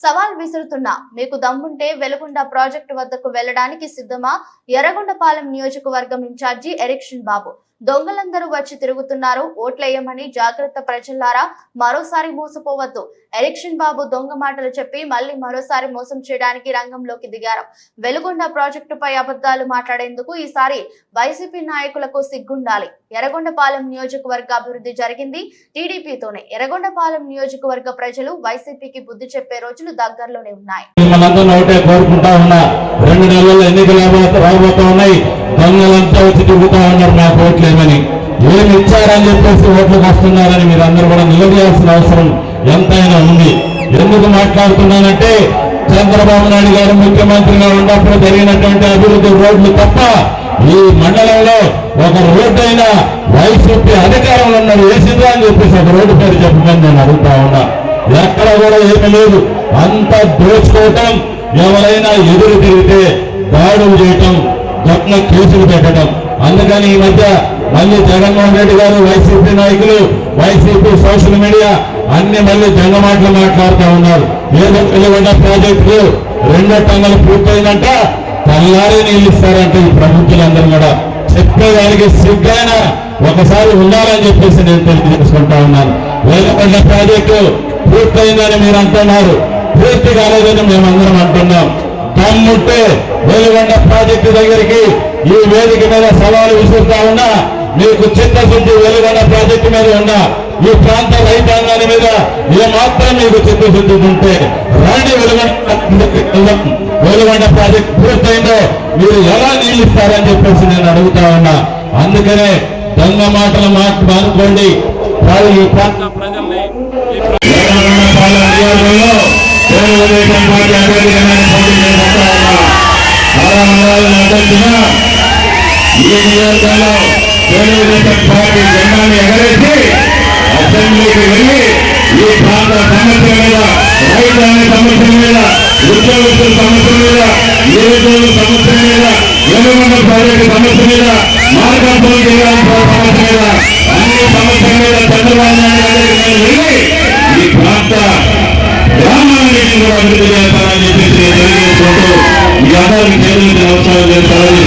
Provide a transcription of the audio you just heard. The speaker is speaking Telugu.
సవాల్ విసురుతున్నా మీకు దమ్ముంటే వెలుగొండ ప్రాజెక్టు వద్దకు వెళ్లడానికి సిద్ధమా? ఎర్రగొండపాలెం నియోజకవర్గం ఇన్ఛార్జి ఎరిక్షన్ బాబు. దొంగలందరూ వచ్చి తిరుగుతున్నారు, ఓట్లేయమని జాగ్రత్త ప్రజలారా, మరోసారి మోసపోవద్దు. ఎరిక్షన్ బాబు దొంగ మాటలు చెప్పి మళ్లీ మరోసారి మోసం చేయడానికి రంగంలోకి దిగారు. వెలుగొండ ప్రాజెక్టుపై అబద్ధాలు మాట్లాడేందుకు ఈసారి వైసీపీ నాయకులకు సిగ్గుండాలి. ఎర్రగొండపాలెం నియోజకవర్గ అభివృద్ధి జరిగింది టీడీపీతోనే. ఎర్రగొండపాలెం నియోజకవర్గ ప్రజలు వైసీపీకి బుద్ధి చెప్పే రోజులు దగ్గరలోనే ఉన్నాయి. దొంగలంతా వచ్చి తిరుగుతా ఉన్నారు, మాకు ఓట్లేమని. ఏమి ఇచ్చారని చెప్పేసి ఓట్లకు వస్తున్నారని మీరు అందరూ కూడా నిలదీయాల్సిన అవసరం ఎంతైనా ఉంది. ఎందుకు మాట్లాడుతున్నానంటే, చంద్రబాబు నాయుడు గారు ముఖ్యమంత్రిగా ఉన్నప్పుడు జరిగినటువంటి అభివృద్ధి రోడ్లు తప్ప ఈ మండలంలో ఒక రోడ్డు అయినా వైసీపీ అధికారంలో ఉన్నారు వేసిందా అని చెప్పేసి ఒక రోడ్డు పేరు చెప్పమని నేను అడుగుతా ఉన్నా. ఎక్కడ కూడా ఏమీ లేదు, అంత దోచుకోవటం, ఎవరైనా ఎదురు తిరిగితే దాడులు చేయటం, గట్ల కేసులు పెట్టడం. అందుకని ఈ మధ్య మళ్ళీ జగన్మోహన్ రెడ్డి గారు, వైసీపీ నాయకులు, వైసీపీ సోషల్ మీడియా అన్ని మళ్ళీ జంగ మాటలు మాట్లాడుతూ ఉన్నారు. ఏదో వెలుగొండ ప్రాజెక్టు 2 టన్నులు పూర్తయిందంట, తెల్లారి నీళ్ళు ఇస్తారంటే ఈ ప్రభుత్వాలందరూ కూడా చెప్పేదానికి సిగ్గైనా ఒకసారి ఉండాలని చెప్పేసి నేను తెలియజేసుకుంటా ఉన్నాను. వెలుగొండ ప్రాజెక్టు పూర్తయిందని మీరు అంటున్నారు, పూర్తి కాలేదని మేమందరం అంటున్నాం. దమ్ముంటే వెలుగొండ ప్రాజెక్టు దగ్గరికి ఈ వేదిక మీద సవాలు విసురుతా ఉన్నా, మీకు చిత్తశుద్ధి వెలుగొండ ప్రాజెక్టు మీద ఉన్నా, ఈ ప్రాంత రైతాంగాన్ని మీద ఏమాత్రం మీకు చిత్తశుద్ధి ఉంటే రండి. వెలుగొండ ప్రాజెక్టు పూర్తయిందో మీరు ఎలా నీళ్ళు ఇస్తారని చెప్పేసి నేను అడుగుతా ఉన్నా. అందుకనే దొంగ మాటలు మానుకోండి. ఈ ప్రాంత ప్రజల్ని ఈ నియోజకవర్గంలో తెలుగుదేశం పార్టీ జెండాను ఎగరేసి అసెంబ్లీకి వెళ్ళి ఈ ప్రాంత సమస్యల మీద, రైతాంగ సమస్యల మీద, ఉద్యోగస్తుల సమస్యల మీద, నిరుద్యోగుల సమస్యల మీద, వెలుగొండ ప్రాజెక్టు సమస్య మీద, మార్గంపూర్ జిల్లా సమస్య మీద, అన్ని సమస్యల మీద చంద్రబాబు నాయుడు గారికి నేను వెళ్ళి ఈ ప్రాంత గ్రామాలన్నింటినీ కూడా అభివృద్ధి చేస్తానని చెప్పేసి తెలియజేసుకుంటూ మీ అందరికీ చేతులకి నమస్కారం చేస్తానని